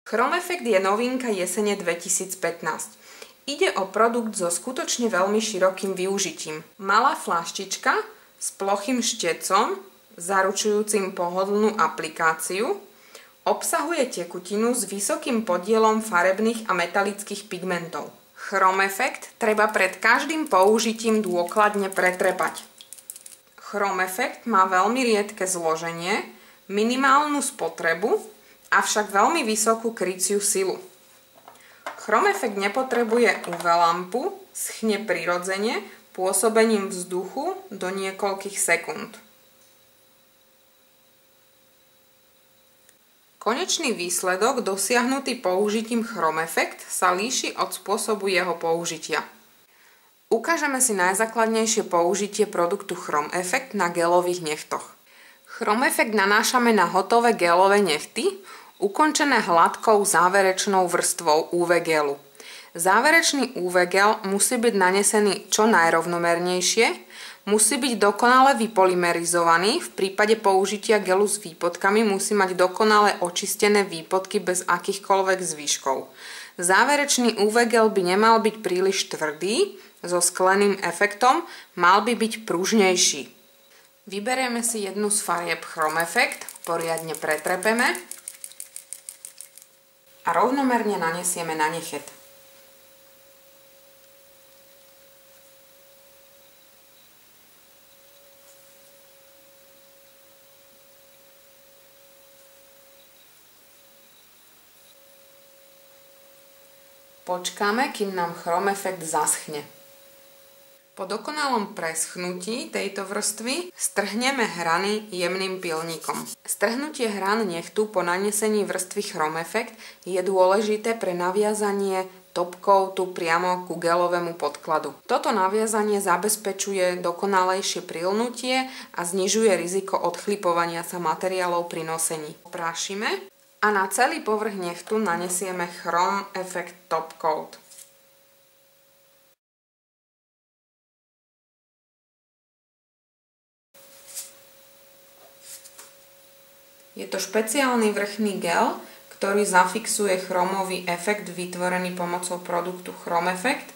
Chrome Effect je novinka jesene 2015. Ide o produkt so skutočne veľmi širokým využitím. Malá fľaštička s plochým štecom, zaručujúcim pohodlnú aplikáciu, obsahuje tekutinu s vysokým podielom farebných a metalických pigmentov. Chrome Effect treba pred každým použitím dôkladne pretrepať. Chrome Effect má veľmi riedke zloženie, minimálnu spotrebu, avšak veľmi vysokú kryciu silu. Chrome Effect nepotrebuje UV lampu, schne prirodzene pôsobením vzduchu do niekoľkých sekúnd. Konečný výsledok dosiahnutý použitím Chrome Effect sa líši od spôsobu jeho použitia. Ukážeme si najzákladnejšie použitie produktu Chrome Effect na gelových nechtoch. Chrome Effect nanášame na hotové gelové nechty, ukončené hladkou záverečnou vrstvou UV gelu. Záverečný UV gel musí byť nanesený čo najrovnomernejšie, musí byť dokonale vypolymerizovaný, v prípade použitia gelu s výpodkami musí mať dokonale očistené výpodky bez akýchkoľvek zvyškov. Záverečný UV gel by nemal byť príliš tvrdý, so skleným efektom, mal by byť pružnejší. Vyberieme si jednu z farieb Chrome Effect, poriadne pretrepeme a rovnomerne nanesieme na nechet. Počkáme, kým nám Chrome Effect zaschne. Po dokonalom preschnutí tejto vrstvy strhneme hrany jemným pilníkom. Strhnutie hran nechtu po nanesení vrstvy Chrome Effect je dôležité pre naviazanie top coatu priamo ku gelovému podkladu. Toto naviazanie zabezpečuje dokonalejšie prilnutie a znižuje riziko odchlipovania sa materiálov pri nosení. Oprášime a na celý povrch nechtu nanesieme Chrome Effect top coat. Je to špeciálny vrchný gel, ktorý zafixuje chromový efekt vytvorený pomocou produktu Chrome Effect.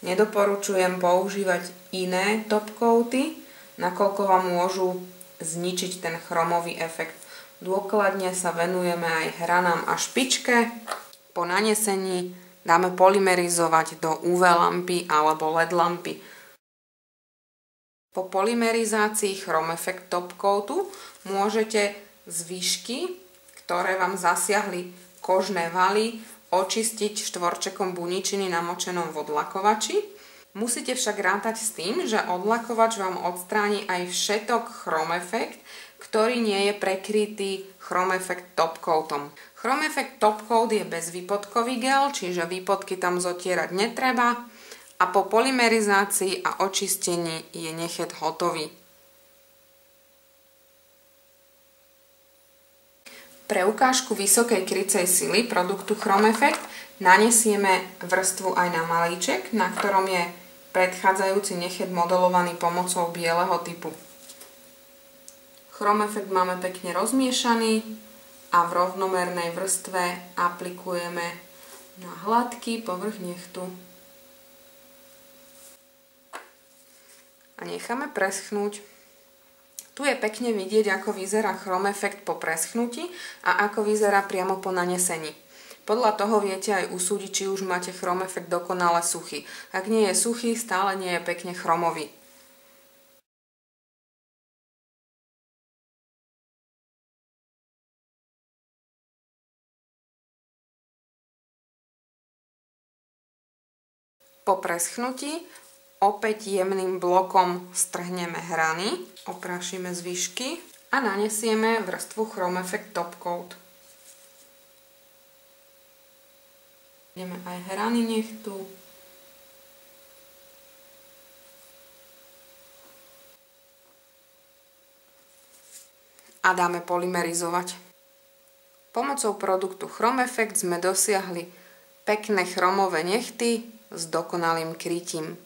Nedoporučujem používať iné top coaty, nakoľko vám môžu zničiť ten chromový efekt. Dôkladne sa venujeme aj hranám a špičke. Po nanesení dáme polymerizovať do UV lampy alebo LED lampy. Po polymerizácii Chrome Effect top coatu môžete zvyšky, ktoré vám zasiahli kožné valy, očistiť štvorčekom buničiny namočenom v odlakovači. Musíte však rátať s tým, že odlakovač vám odstráni aj všetok Chrome Effect, ktorý nie je prekrytý Chrome Effect top coatom. Chrome Effect top coat je bezvýpodkový gel, čiže výpodky tam zotierať netreba a po polymerizácii a očistení je nechet hotový. Pre ukážku vysokej krycej sily produktu Chrome Effect nanesieme vrstvu aj na malíček, na ktorom je predchádzajúci nechet modelovaný pomocou bieleho typu. Chrome Effect máme pekne rozmiešaný a v rovnomernej vrstve aplikujeme na hladký povrch nechtu. A necháme preschnúť. Tu je pekne vidieť, ako vyzerá Chrome Effect po preschnutí a ako vyzerá priamo po nanesení. Podľa toho viete aj usúdiť, či už máte Chrome Effect dokonale suchý. Ak nie je suchý, stále nie je pekne chromový. Po preschnutí opäť jemným blokom strhneme hrany, oprášime zvyšky a nanesieme vrstvu Chrome Effect top coat. Ideme aj hrany nechtu. A dáme polymerizovať. Pomocou produktu Chrome Effect sme dosiahli pekné chromové nechty s dokonalým krytím.